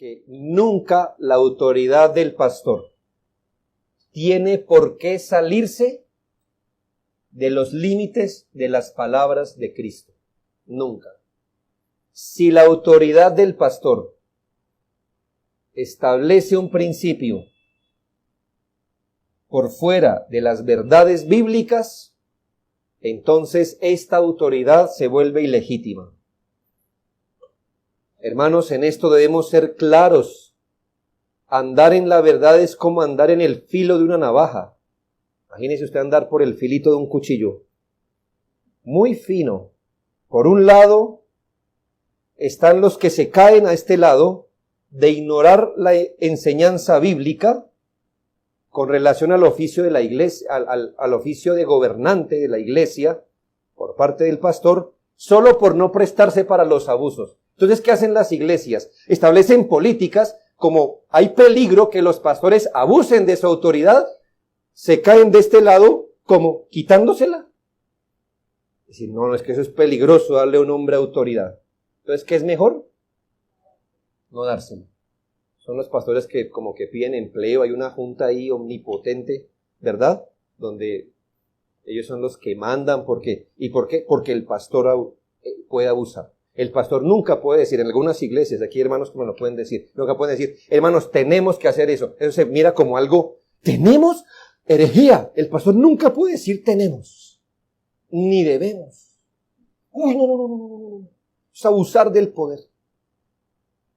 que nunca la autoridad del pastor tiene por qué salirse de los límites de las palabras de Cristo. Nunca. Si la autoridad del pastor establece un principio por fuera de las verdades bíblicas, entonces esta autoridad se vuelve ilegítima. Hermanos, en esto debemos ser claros. Andar en la verdad es como andar en el filo de una navaja. Imagínese usted andar por el filito de un cuchillo. Muy fino. Por un lado están los que se caen a este lado de ignorar la enseñanza bíblica con relación al oficio de la iglesia, al oficio de gobernante de la iglesia por parte del pastor, solo por no prestarse para los abusos. Entonces, ¿qué hacen las iglesias? Establecen políticas, como hay peligro que los pastores abusen de su autoridad, se caen de este lado como quitándosela. Es decir, no, es que eso es peligroso darle a un hombre autoridad. Entonces, ¿qué es mejor? No dársela. Son los pastores que como que piden empleo, hay una junta ahí omnipotente, ¿verdad? Donde ellos son los que mandan, ¿por qué? ¿Y por qué? Porque el pastor puede abusar. El pastor nunca puede decir, en algunas iglesias, aquí hermanos como lo pueden decir, nunca pueden decir, hermanos, tenemos que hacer eso. Eso se mira como algo, ¿tenemos? Herejía. El pastor nunca puede decir tenemos, ni debemos. Uy, no. Es abusar del poder.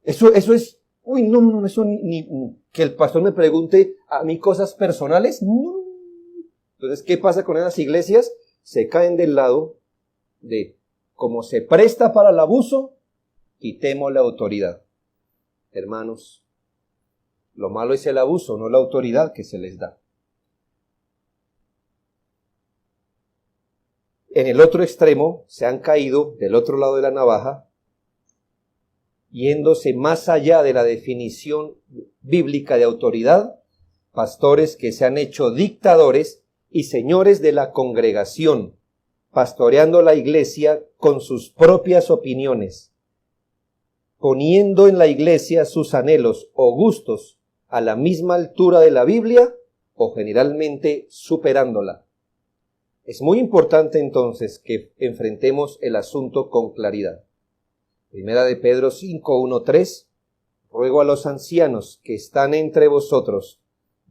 Eso es, eso ni que el pastor me pregunte a mí cosas personales. No. Entonces, ¿qué pasa con esas iglesias? Se caen del lado de, como se presta para el abuso, quitemos la autoridad. Hermanos, lo malo es el abuso, no la autoridad que se les da. En el otro extremo se han caído del otro lado de la navaja, yéndose más allá de la definición bíblica de autoridad, pastores que se han hecho dictadores y señores de la congregación, pastoreando la iglesia con sus propias opiniones, poniendo en la iglesia sus anhelos o gustos a la misma altura de la Biblia o generalmente superándola. Es muy importante entonces que enfrentemos el asunto con claridad. Primera de Pedro 5:1-3, ruego a los ancianos que están entre vosotros,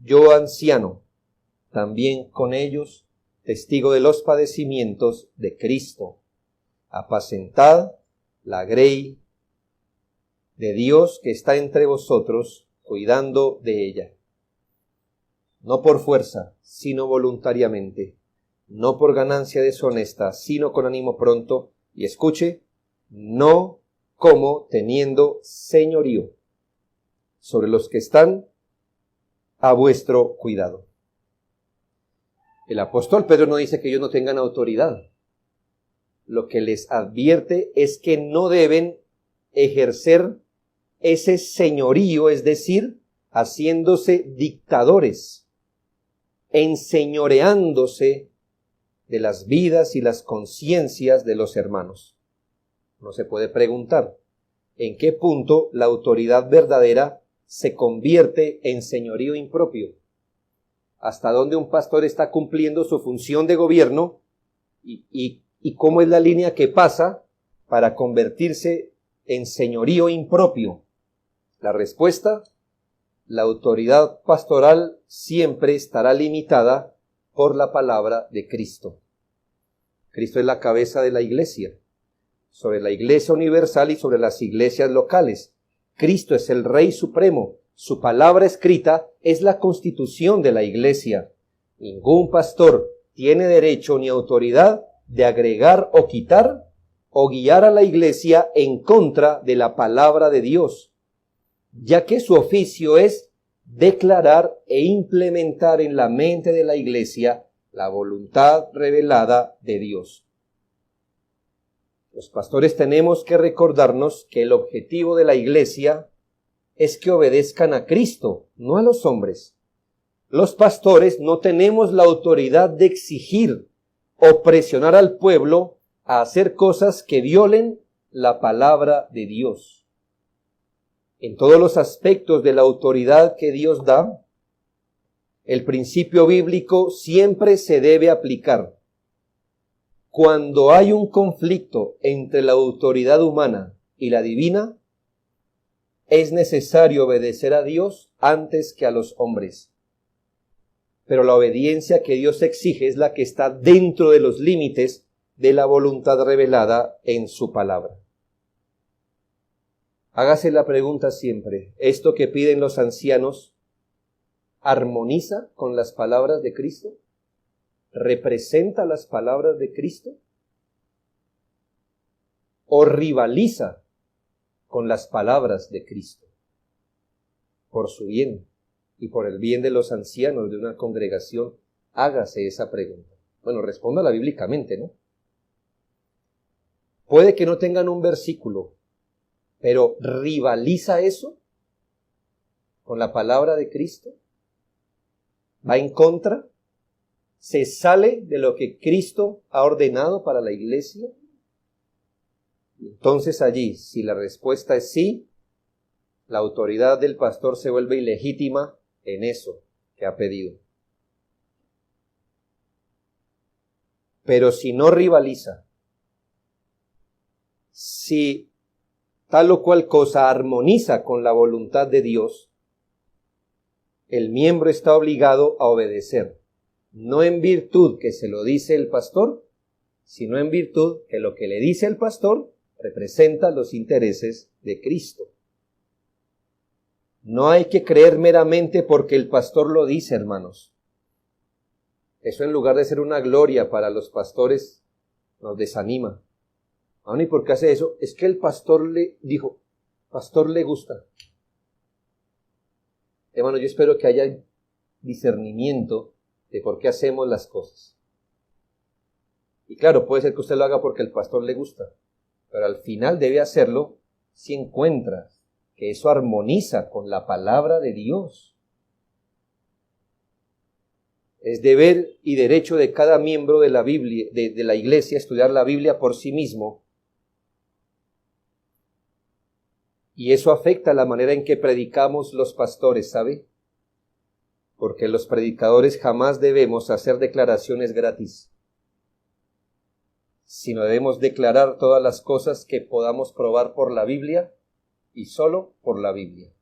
yo anciano, también con ellos, testigo de los padecimientos de Cristo, apacentad la grey de Dios que está entre vosotros, cuidando de ella. No por fuerza, sino voluntariamente, no por ganancia deshonesta, sino con ánimo pronto, y escuche, no como teniendo señorío sobre los que están a vuestro cuidado. El apóstol Pedro no dice que ellos no tengan autoridad. Lo que les advierte es que no deben ejercer ese señorío, es decir, haciéndose dictadores, enseñoreándose de las vidas y las conciencias de los hermanos. No se puede preguntar en qué punto la autoridad verdadera se convierte en señorío impropio. Hasta dónde un pastor está cumpliendo su función de gobierno y cómo es la línea que pasa para convertirse en señorío impropio. La respuesta, la autoridad pastoral siempre estará limitada por la palabra de Cristo. Cristo es la cabeza de la iglesia, sobre la iglesia universal y sobre las iglesias locales. Cristo es el Rey Supremo. Su palabra escrita es la constitución de la iglesia. Ningún pastor tiene derecho ni autoridad de agregar o quitar o guiar a la iglesia en contra de la palabra de Dios, ya que su oficio es declarar e implementar en la mente de la iglesia la voluntad revelada de Dios. Los pastores tenemos que recordarnos que el objetivo de la iglesia es que obedezcan a Cristo, no a los hombres. Los pastores no tenemos la autoridad de exigir o presionar al pueblo a hacer cosas que violen la palabra de Dios. En todos los aspectos de la autoridad que Dios da, el principio bíblico siempre se debe aplicar. Cuando hay un conflicto entre la autoridad humana y la divina, es necesario obedecer a Dios antes que a los hombres. Pero la obediencia que Dios exige es la que está dentro de los límites de la voluntad revelada en su palabra. Hágase la pregunta siempre, ¿esto que piden los ancianos armoniza con las palabras de Cristo? ¿Representa las palabras de Cristo? ¿O rivaliza con las palabras de Cristo? Por su bien y por el bien de los ancianos de una congregación, hágase esa pregunta. Bueno, respóndala bíblicamente, ¿no? Puede que no tengan un versículo, pero ¿rivaliza eso con la palabra de Cristo? ¿Va en contra? ¿Se sale de lo que Cristo ha ordenado para la iglesia? Entonces allí, si la respuesta es sí, la autoridad del pastor se vuelve ilegítima en eso que ha pedido. Pero si no rivaliza, si tal o cual cosa armoniza con la voluntad de Dios, el miembro está obligado a obedecer, no en virtud que se lo dice el pastor, sino en virtud que lo que le dice el pastor representa los intereses de Cristo. No hay que creer meramente porque el pastor lo dice, hermanos. Eso en lugar de ser una gloria para los pastores, nos desanima. Aún y por qué hace eso, es que el pastor le dijo, pastor le gusta. Hermano, yo espero que haya discernimiento de por qué hacemos las cosas. Y claro, puede ser que usted lo haga porque el pastor le gusta, pero al final debe hacerlo si encuentra que eso armoniza con la palabra de Dios. Es deber y derecho de cada miembro de la Biblia, de la iglesia, estudiar la Biblia por sí mismo. Y eso afecta la manera en que predicamos los pastores, ¿sabe? Porque los predicadores jamás debemos hacer declaraciones gratis, sino debemos declarar todas las cosas que podamos probar por la Biblia y solo por la Biblia.